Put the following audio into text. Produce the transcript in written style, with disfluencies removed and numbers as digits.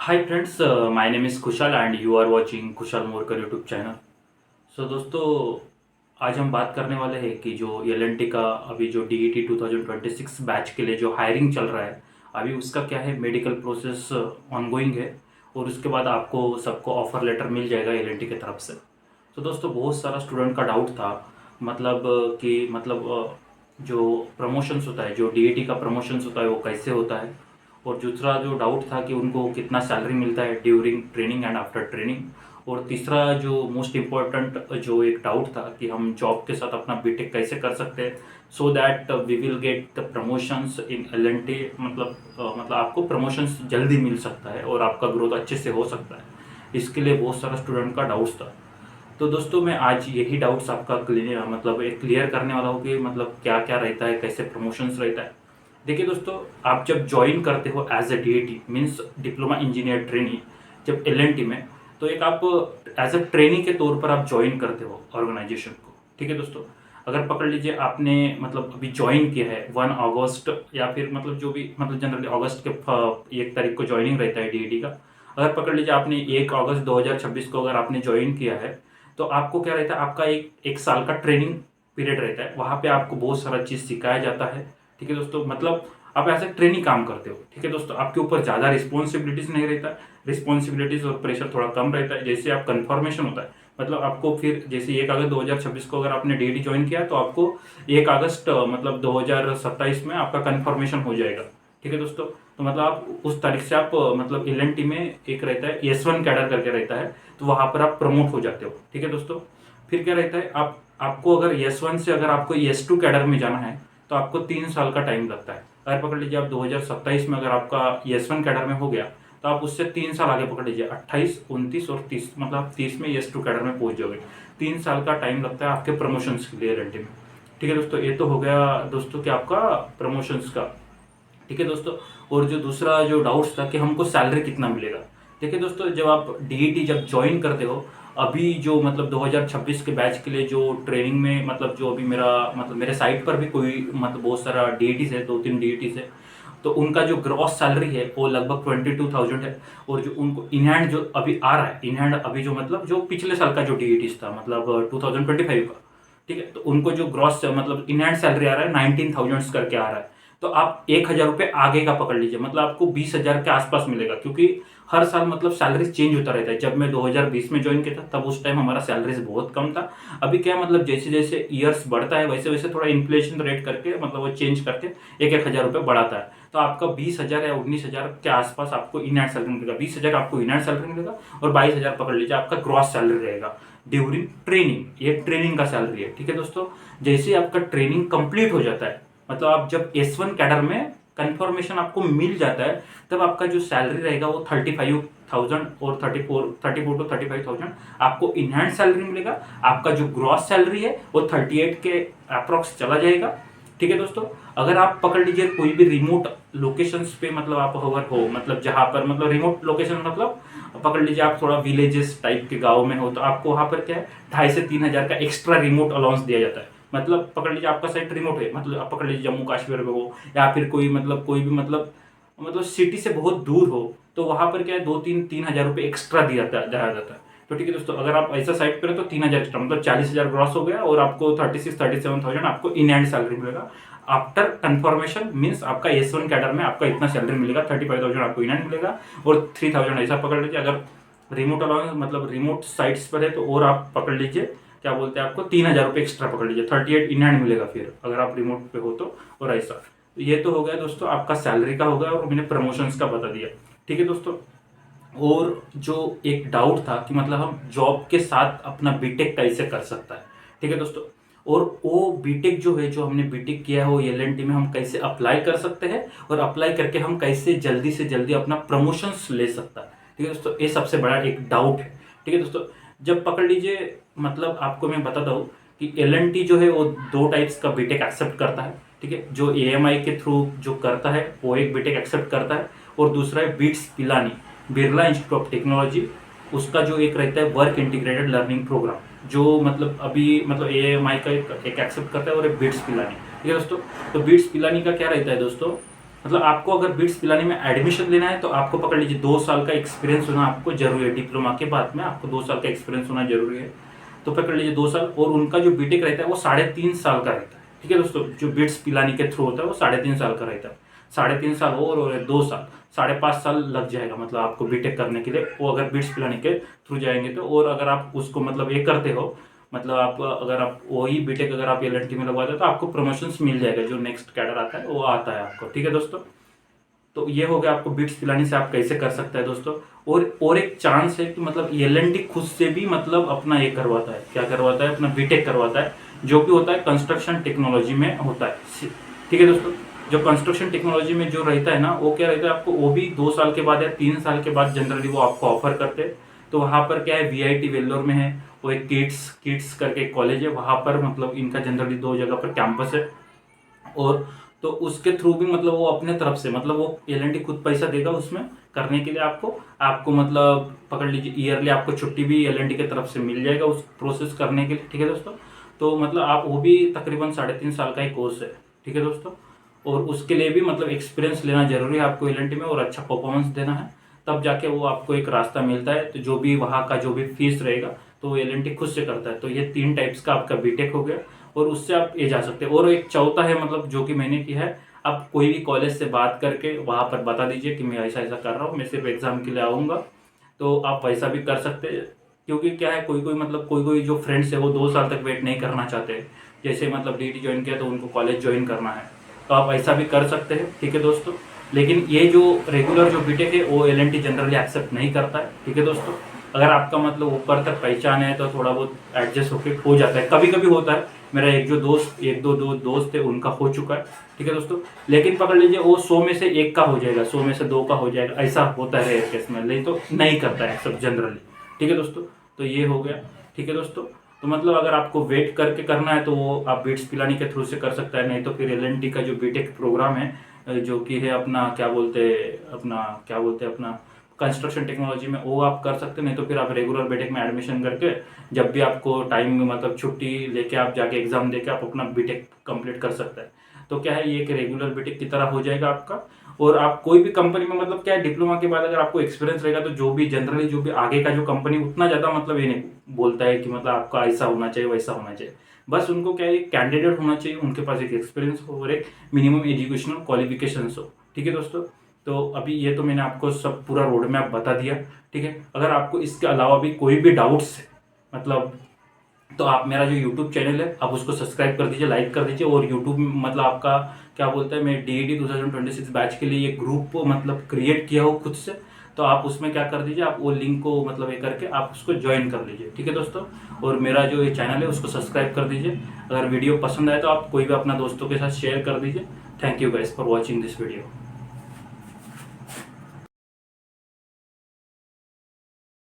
Hi friends, my name is खुशहाल and you are watching खुशहाल Morkar YouTube channel. सो दोस्तों, आज हम बात करने वाले हैं कि जो एल का अभी जो DET 2026 बैच के लिए जो हायरिंग चल रहा है, अभी उसका क्या है, मेडिकल प्रोसेस ऑनगोइंग है और उसके बाद आपको सबको ऑफर लेटर मिल जाएगा एल की तरफ से। तो दोस्तों, बहुत सारा स्टूडेंट का डाउट था, मतलब कि मतलब जो प्रमोशंस होता है, जो DET का प्रमोशंस होता है वो कैसे होता है, और दूसरा जो डाउट था कि उनको कितना सैलरी मिलता है during training and after training, और तीसरा जो मोस्ट इम्पोर्टेंट जो एक डाउट था कि हम जॉब के साथ अपना बीटेक कैसे कर सकते हैं so that we will get the promotions in LNT। मतलब आपको प्रमोशंस जल्दी मिल सकता है और आपका ग्रोथ अच्छे से हो सकता है। इसके लिए बहुत सारा स्टूडेंट का डाउट्स था। तो दोस्तों, मैं आज यही डाउट्स आपका क्लियर करने वाला हूँ कि मतलब क्या क्या रहता है, कैसे प्रमोशंस रहता है। देखिए दोस्तों, आप जब ज्वाइन करते हो as a DET means diploma engineer trainee, जब LNT में, तो एक आप एज अ ट्रेनी के तौर पर आप ज्वाइन करते हो ऑर्गेनाइजेशन को। ठीक है दोस्तों, अगर पकड़ लीजिए आपने मतलब अभी ज्वाइन किया है 1 अगस्त, या फिर मतलब जो भी मतलब जनरली अगस्त के 1 तारीख को ज्वाइनिंग रहता है DET का। अगर पकड़ लीजिए आपने 1 अगस्त 2026 को अगर आपने ज्वाइन किया है, तो आपको क्या रहता है, आपका एक साल का ट्रेनिंग पीरियड रहता है। वहाँ पे आपको बहुत सारा चीज़ सिखाया जाता है। ठीक है दोस्तों, मतलब आप ऐसे ट्रेनिंग काम करते हो। ठीक है दोस्तों, आपके ऊपर ज़्यादा रिस्पॉन्सिबिलिटीज़ नहीं रहता है। रिस्पॉन्सिबिलिटीज़ और प्रेशर थोड़ा कम रहता है। जैसे आप कन्फर्मेशन होता है, मतलब आपको फिर जैसे 1 अगस्त 2026 को अगर आपने DET ज्वाइन किया, तो आपको 1 अगस्त मतलब 2027 में आपका कन्फर्मेशन हो जाएगा। ठीक है दोस्तों, तो मतलब आप उस तारीख से आप मतलब LNT में एक रहता है S1 कैडर करके रहता है, तो वहाँ पर आप प्रमोट हो जाते हो। ठीक है दोस्तों, फिर क्या रहता है, आपको अगर S1 से अगर आपको S2 कैडर में जाना है, तो आपको 3 साल का टाइम लगता है। अगर पकड़ लीजिए आप 2027 में अगर आपका S1 कैडर में हो गया, तो आप उससे 3 साल आगे पकड़ लीजिए, 28, 29 और 30, मतलब आप 30 में S2 कैडर में पहुंच जाओगे। 3 साल का टाइम लगता है आपके प्रमोशंस के लिए LNT में। ठीक है दोस्तों, ये तो हो गया दोस्तों कि आपका प्रमोशंस का। ठीक है दोस्तों, और जो दूसरा जो डाउट्स था कि हमको सैलरी कितना मिलेगा। देखिए दोस्तों, जब आप DET जब ज्वाइन करते हो, अभी जो मतलब 2026 के बैच के लिए जो ट्रेनिंग में, मतलब जो अभी मेरे साइट पर भी कोई मतलब बहुत सारा DETs है, 2-3 DETs है, तो उनका जो ग्रॉस सैलरी है वो लगभग 22,000 है। और जो उनको इन हैंड जो अभी आ रहा है, इन हैंड अभी जो मतलब जो पिछले साल का जो DETs था, मतलब 2025 का, ठीक है, तो उनको जो ग्रॉस मतलब इन हैंड सैलरी आ रहा है 19,000 करके आ रहा है। तो आप 1,000 रुपये आगे का पकड़ लीजिए, मतलब आपको 20,000 के आसपास मिलेगा, क्योंकि हर साल मतलब सैलरी चेंज होता रहता है। जब मैं 2020 में ज्वाइन किया था, तब उस टाइम हमारा सैलरीज बहुत कम था। अभी क्या है, मतलब जैसे जैसे ईयर्स बढ़ता है वैसे वैसे थोड़ा इन्फ्लेशन रेट करके मतलब वो चेंज करके 1,000 रुपये बढ़ाता है। तो आपका 20,000 या 19,000 के आसपास आपको इन हैंड सैलरी मिलेगा। 20,000 आपको इन हैंड सैलरी मिलेगा और 22,000 पकड़ लीजिए आपका ग्रॉस सैलरी रहेगा ड्यूरिंग ट्रेनिंग। ये ट्रेनिंग का सैलरी है। ठीक है दोस्तों, जैसे आपका ट्रेनिंग कंप्लीट हो जाता है, मतलब आप जब S1 कैडर में कंफर्मेशन आपको मिल जाता है, तब आपका जो सैलरी रहेगा वो 35,000 और 34 टू 35,000 आपको इन हैंड सैलरी मिलेगा। आपका जो ग्रॉस सैलरी है वो 38 के अप्रोक्स चला जाएगा। ठीक है दोस्तों, अगर आप पकड़ लीजिए कोई भी रिमोट लोकेशंस पे, मतलब आप अगर हो, मतलब जहाँ पर मतलब रिमोट लोकेशन, मतलब पकड़ लीजिए आप थोड़ा विलेजेस टाइप के गांव में हो, तो आपको वहाँ पर क्या है, 2,500 से 3,000 का एक्स्ट्रा रिमोट अलाउंस दिया जाता है। मतलब पकड़ लीजिए आपका साइट रिमोट है, मतलब आप पकड़ लीजिए जम्मू कश्मीर में हो, या फिर कोई भी मतलब सिटी से बहुत दूर हो, तो वहां पर क्या है, 2-3 हजार रुपये एक्स्ट्रा दिया जाता है। तो ठीक है दोस्तों, अगर आप ऐसा साइट पर है तो 3,000 एक्स्ट्रा, मतलब 40,000 ग्रॉस हो गया, और आपको 36-37,000 आपको इन हैंड सैलरी मिलेगा। आफ्टर कंफर्मेशन मीन्स आपका S1 कैडर में आपका इतना सैलरी मिलेगा, 35,000 आपको इन हैंड मिलेगा, और 3,000 ऐसा पकड़ लीजिए। अगर रिमोट अलाउंस मतलब रिमोट साइट्स पर है तो और आप पकड़ लीजिए, क्या बोलते हैं, आपको 3,000 रुपये एक्स्ट्रा पकड़ लीजिए, 38 इन हैंड मिलेगा फिर अगर आप रिमोट पे हो तो। और ऐसा, तो ये तो हो गया दोस्तों आपका सैलरी का हो गया, और मैंने प्रमोशंस का बता दिया। ठीक है दोस्तों, और जो एक डाउट था कि मतलब हम जॉब के साथ अपना बीटेक कैसे कर सकता है। ठीक है दोस्तों, और वो बीटेक जो है, जो हमने बीटेक किया है वो LNT में हम कैसे अप्लाई कर सकते हैं, और अप्लाई करके हम कैसे जल्दी से जल्दी अपना प्रमोशंस ले सकता है। ठीक है दोस्तों, ये सबसे बड़ा एक डाउट है। ठीक है दोस्तों, जब पकड़ लीजिए, मतलब आपको मैं बताता हूँ कि LNT जो है वो 2 टाइप्स का बीटेक एक्सेप्ट करता है। ठीक है, जो AMI के थ्रू जो करता है वो एक बीटेक एक्सेप्ट करता है, और दूसरा है BITS Pilani, Birla institute of technology, उसका जो एक रहता है वर्क इंटीग्रेटेड लर्निंग प्रोग्राम, जो मतलब अभी मतलब AMI का एक एक्सेप्ट करता है, और एक बीट्स पिलानी। ठीक है दोस्तों, तो बीट्स पिलानी का क्या रहता है दोस्तों, मतलब आपको अगर बिट्स पिलानी में एडमिशन लेना है तो आपको पकड़ लीजिए 2 साल का एक्सपीरियंस होना आपको जरूरी है। डिप्लोमा के बाद में आपको 2 साल का एक्सपीरियंस होना जरूरी है। तो पकड़ लीजिए 2 साल, और उनका जो बीटेक रहता है वो 3.5 साल का रहता है। ठीक है दोस्तों, जो बिट्स पिलानी के थ्रू होता है वो 3.5 साल का रहता है। 3.5 साल और 2 साल, 5.5 साल लग जाएगा मतलब आपको बीटेक करने के लिए, वो अगर बिट्स पिलाने के थ्रू जाएंगे तो। और अगर आप उसको मतलब ये करते हो, मतलब आप अगर आप वही बीटेक अगर आप एलएनटी में लगवाते हो तो आपको प्रमोशंस मिल जाएगा, जो नेक्स्ट कैडर आता है वो आता है आपको। ठीक है दोस्तों, तो ये हो गया आपको बिट्स पिलाने से आप कैसे कर सकते हैं दोस्तों। और एक चांस है कि मतलब एलएनटी खुद से भी मतलब अपना ये करवाता है, क्या करवाता है, अपना बीटेक करवाता है, जो कि होता है कंस्ट्रक्शन टेक्नोलॉजी में होता है। ठीक है दोस्तों, जो कंस्ट्रक्शन टेक्नोलॉजी में जो रहता है ना, वो क्या रहता है आपको, वो भी 2 साल के बाद या 3 साल के बाद जनरली वो आपको ऑफर करते हैं। तो वहाँ पर क्या है, वीआईटी वेल्लोर में है, वो एक किड्स करके एक कॉलेज है, वहाँ पर मतलब इनका जनरली 2 जगह पर कैंपस है। और तो उसके थ्रू भी मतलब वो अपने तरफ से मतलब वो एलएनटी खुद पैसा देगा उसमें करने के लिए आपको मतलब पकड़ लीजिए ईयरली आपको छुट्टी भी एलएनटी की तरफ से मिल जाएगा उस प्रोसेस करने के लिए। ठीक है दोस्तों, तो मतलब आप वो भी तकरीबन 3.5 साल का ही कोर्स है। ठीक है दोस्तों, और उसके लिए भी मतलब एक्सपीरियंस लेना जरूरी है आपको एलएनटी में, और अच्छा परफॉर्मेंस देना है, तब जाके वो आपको एक रास्ता मिलता है। तो जो भी वहाँ का जो भी फीस रहेगा तो एलएनटी खुद से करता है। तो ये 3 टाइप्स का आपका बीटेक हो गया, और उससे आप ये जा सकते हैं। और एक चौथा है मतलब जो कि मैंने किया है, आप कोई भी कॉलेज से बात करके वहाँ पर बता दीजिए कि मैं ऐसा ऐसा कर रहा हूँ, मैं सिर्फ एग्जाम के लिए आऊँगा, तो आप वैसा भी कर सकते हैं। क्योंकि क्या है, कोई कोई जो फ्रेंड्स है वो 2 साल तक वेट नहीं करना चाहते। जैसे मतलब डीटी ज्वाइन किया तो उनको कॉलेज ज्वाइन करना है, तो आप ऐसा भी कर सकते हैं। ठीक है दोस्तों, लेकिन ये जो रेगुलर जो बीटेक है वो एलएनटी जनरली एक्सेप्ट नहीं करता है। ठीक है दोस्तों, अगर आपका मतलब ऊपर तक पहचान है तो थोड़ा बहुत एडजस्ट होके हो जाता है, कभी कभी होता है। मेरा एक दो दोस्त है उनका हो चुका है। ठीक है दोस्तों, लेकिन पकड़ लीजिए वो 100 में से 1 का हो जाएगा, 100 में से 2 का हो जाएगा, ऐसा होता है रेयर केस में, नहीं तो नहीं करता है सब जनरली। ठीक है दोस्तों, तो ये हो गया। ठीक है दोस्तों, तो मतलब अगर आपको वेट करके करना है तो वो आप बिट्स पिलानी के थ्रू से कर सकता है, नहीं तो फिर एलएनटी का जो बीटेक प्रोग्राम है जो कि है अपना क्या बोलते हैं अपना कंस्ट्रक्शन टेक्नोलॉजी में, वो आप कर सकते हैं। नहीं तो फिर आप रेगुलर बीटेक में एडमिशन करके जब भी आपको टाइम मतलब छुट्टी लेके आप जाके एग्जाम देके आप अपना बीटेक कंप्लीट कर सकते हैं। तो क्या है, ये एक रेगुलर बीटेक की तरह हो जाएगा आपका। और आप कोई भी कंपनी में मतलब क्या है, डिप्लोमा के बाद अगर आपको एक्सपीरियंस रहेगा तो जो भी जनरली जो भी आगे का जो कंपनी उतना ज़्यादा मतलब ये नहीं बोलता है कि मतलब आपका ऐसा होना चाहिए वैसा होना चाहिए। बस उनको क्या है, एक कैंडिडेट होना चाहिए, उनके पास एक एक्सपीरियंस हो और एक मिनिमम एजुकेशनल क्वालिफिकेशंस हो। ठीक है दोस्तों, तो अभी ये तो मैंने आपको सब पूरा रोड मैप बता दिया। ठीक है, अगर आपको इसके अलावा भी कोई भी डाउट्स है मतलब, तो आप मेरा जो यूट्यूब चैनल है आप उसको सब्सक्राइब कर दीजिए, लाइक कर दीजिए। और यूट्यूब मतलब आपका क्या बोलते हैं, मैं डीईडी 2026 बैच के लिए ये ग्रुप मतलब क्रिएट किया हो खुद से, तो आप उसमें क्या कर दीजिए, आप वो लिंक को मतलब ये करके आप उसको ज्वाइन कर लीजिए। ठीक है दोस्तों, और मेरा जो ये चैनल है उसको सब्सक्राइब कर दीजिए। अगर वीडियो पसंद आए तो आप कोई भी अपना दोस्तों के साथ शेयर कर दीजिए। Thank you guys for watching this video.